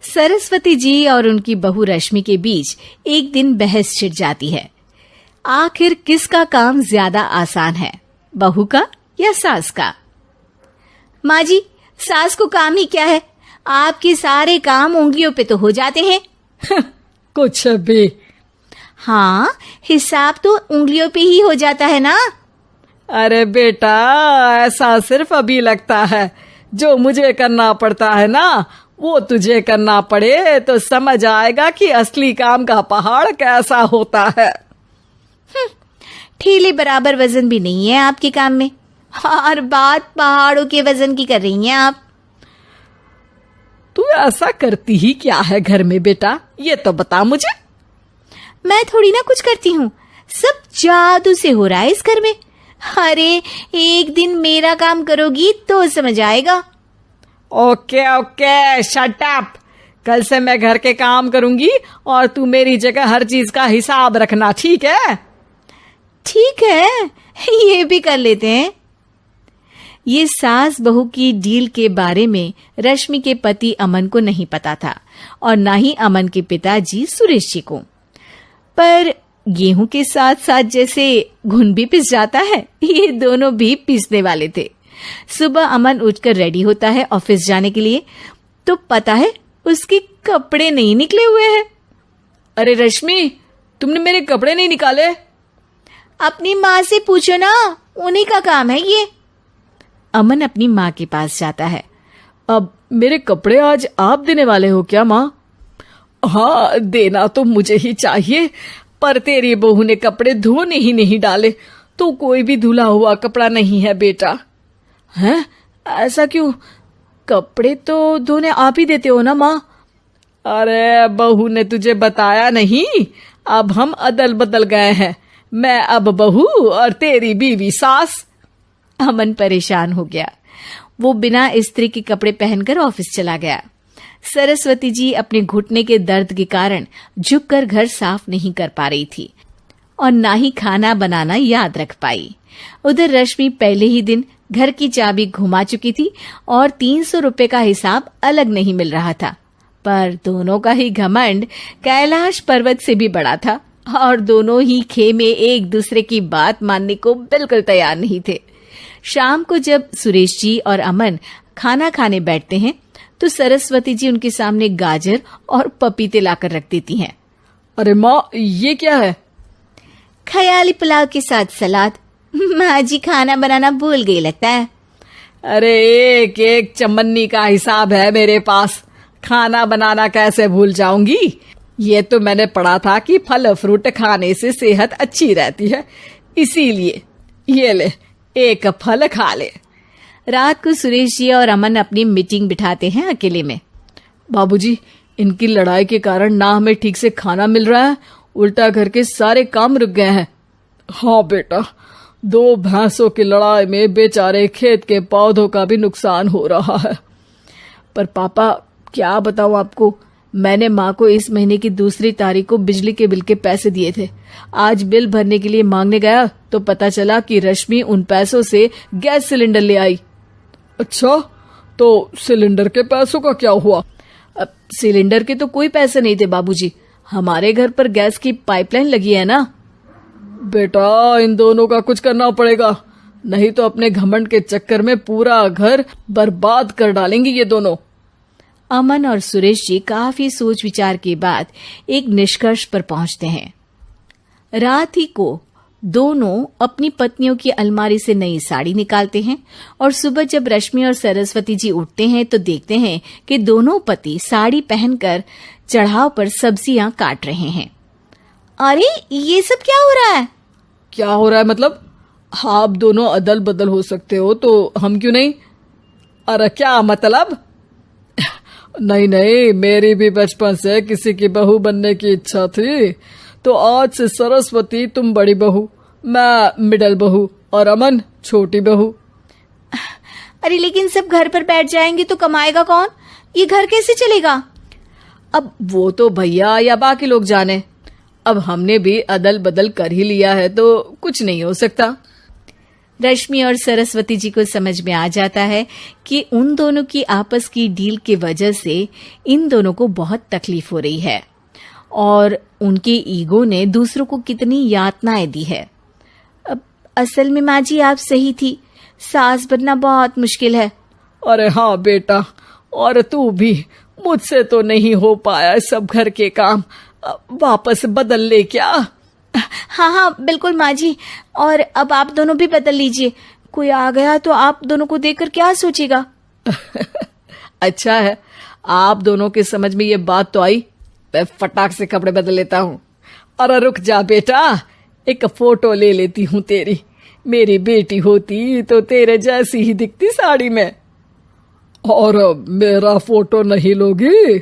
सरस्वती जी और उनकी बहू रश्मि के बीच एक दिन बहस छिड़ जाती है। आखिर किसका काम ज्यादा आसान है, बहू का या सास का? माँ जी, सास को काम ही क्या है, आपके सारे काम उंगलियों पे तो हो जाते हैं। कुछ भी। हाँ, हिसाब तो उंगलियों पे ही हो जाता है ना। अरे बेटा, ऐसा सिर्फ अभी लगता है। जो मुझे करना पड़ता है ना, वो तुझे करना पड़े तो समझ आएगा कि असली काम का पहाड़ कैसा होता है। ठेले बराबर वजन भी नहीं है आपके काम में, और बात पहाड़ों के वजन की कर रही हैं आप। तू ऐसा करती ही क्या है घर में बेटा, ये तो बता मुझे। मैं थोड़ी ना कुछ करती हूँ, सब जादू से हो रहा है इस घर में। अरे एक दिन मेरा काम करोगी तो समझ आएगा। Okay okay, shut up. कल से मैं घर के काम करूंगी और तू मेरी जगह हर चीज का हिसाब रखना, ठीक है? ठीक है, ये भी कर लेते हैं। ये सास बहू की डील के बारे में रश्मि के पति अमन को नहीं पता था, और ना ही अमन के पिताजी सुरेश जी को। पर गेहूं के साथ साथ जैसे घुन भी पिस जाता है, ये दोनों भी पीसने वाले थे। सुबह अमन उठकर रेडी होता है ऑफिस जाने के लिए, तो पता है उसके कपड़े नहीं निकले हुए हैं। अरे रश्मि, तुमने मेरे कपड़े नहीं निकाले? अपनी माँ से पूछो ना, उन्हीं का काम है ये। अमन अपनी माँ के पास जाता है। अब मेरे कपड़े आज आप देने वाले हो क्या माँ? हाँ, देना तो मुझे ही चाहिए, पर तेरी बहू ने कपड़े धोने ही नहीं डाले, तो कोई भी धुला हुआ कपड़ा नहीं है बेटा। हैं? ऐसा क्यों? कपड़े तो धोने आप ही देते हो ना माँ? अरे बहू ने तुझे बताया नहीं, अब हम अदल बदल गए हैं। मैं अब बहू और तेरी बीवी सास। अमन परेशान हो गया। वो बिना इस्त्री के कपड़े पहनकर ऑफिस चला गया। सरस्वती जी अपने घुटने के दर्द के कारण झुककर घर साफ नहीं कर पा रही थी, और ना ही खाना बनाना याद रख पाई। उधर रश्मि पहले ही दिन घर की चाबी घुमा चुकी थी और 300 रुपए का हिसाब अलग नहीं मिल रहा था। पर दोनों का ही घमंड कैलाश पर्वत से भी बड़ा था, और दोनों ही खेमे एक दूसरे की बात मानने को बिल्कुल तैयार नहीं थे। शाम को जब सुरेश जी और अमन खाना खाने बैठते हैं, तो सरस्वती जी उनके सामने गाजर और पपीते लाकर रख देती हैं। अरे माँ, ये क्या है? ख्याली पुलाव के साथ सलाद। माँ जी खाना बनाना भूल गई लगता है। अरे एक एक चमन्नी का हिसाब है मेरे पास, खाना बनाना कैसे भूल जाऊंगी? ये तो मैंने पढ़ा था कि फल फ्रूट खाने से सेहत अच्छी रहती है, इसीलिए ये ले, एक फल खा ले। रात को सुरेश जी और अमन अपनी मीटिंग बिठाते हैं अकेले में। बाबूजी, इनकी लड़ाई के कारण ना हमें ठीक से खाना मिल रहा है, उल्टा घर के सारे काम रुक गए हैं। हाँ बेटा, 2 भैंसों की लड़ाई में बेचारे खेत के पौधों का भी नुकसान हो रहा है। पर पापा, क्या बताऊं आपको, मैंने माँ को इस महीने की 2 तारीख को बिजली के बिल के पैसे दिए थे। आज बिल भरने के लिए मांगने गया तो पता चला कि रश्मि उन पैसों से गैस सिलेंडर ले आई। अच्छा, तो सिलेंडर के पैसों का क्या हुआ? अब सिलेंडर के तो कोई पैसे नहीं थे बाबूजी, हमारे घर पर गैस की पाइपलाइन लगी है ना। बेटा, इन दोनों का कुछ करना पड़ेगा, नहीं तो अपने घमंड के चक्कर में पूरा घर बर्बाद कर डालेंगे ये दोनों। अमन और सुरेश जी काफी सोच विचार के बाद एक निष्कर्ष पर पहुंचते हैं। रात ही को दोनों अपनी पत्नियों की अलमारी से नई साड़ी निकालते हैं, और सुबह जब रश्मि और सरस्वती जी उठते हैं तो देखते हैं कि दोनों पति साड़ी पहनकर चढ़ाव पर सब्जियां काट रहे हैं। अरे ये सब क्या हो रहा है? क्या हो रहा है मतलब? आप दोनों अदल बदल हो सकते हो तो हम क्यों नहीं? अरे क्या मतलब? नहीं नहीं, मेरी भी बचपन से किसी की बहू बनने की इच्छा थी, तो आज से सरस्वती तुम बड़ी बहू, मैं मिडल बहू और अमन छोटी बहू। अरे लेकिन सब घर पर बैठ जाएंगे तो कमाएगा कौन? ये घर कैसे चलेगा? अब वो तो भैया या बाकी लोग जाने, अब हमने भी अदल बदल कर ही लिया है तो कुछ नहीं हो सकता। रश्मि और सरस्वती जी को समझ में आ जाता है कि उन दोनों की आपस की डील की वजह से इन दोनों को बहुत तकलीफ हो रही है और उनके ईगो ने दूसरों को कितनी यातनाएं दी है। अब असल में माँ जी आप सही थी, सास बनना बहुत मुश्किल है। अरे हाँ बेटा, और तू भी, मुझसे तो नहीं हो पाया सब घर के काम, वापस बदल ले क्या? हाँ हाँ बिल्कुल माँ जी, और अब आप दोनों भी बदल लीजिए, कोई आ गया तो आप दोनों को देखकर क्या सोचेगा। अच्छा है, आप दोनों के समझ में ये बात तो आई, मैं फटाक से कपड़े बदल लेता हूँ। अरे रुक जा बेटा, एक फोटो ले लेती हूँ तेरी, मेरी बेटी होती तो तेरे जैसी ही दिखती साड़ी में। और मेरा फोटो नहीं लोगी?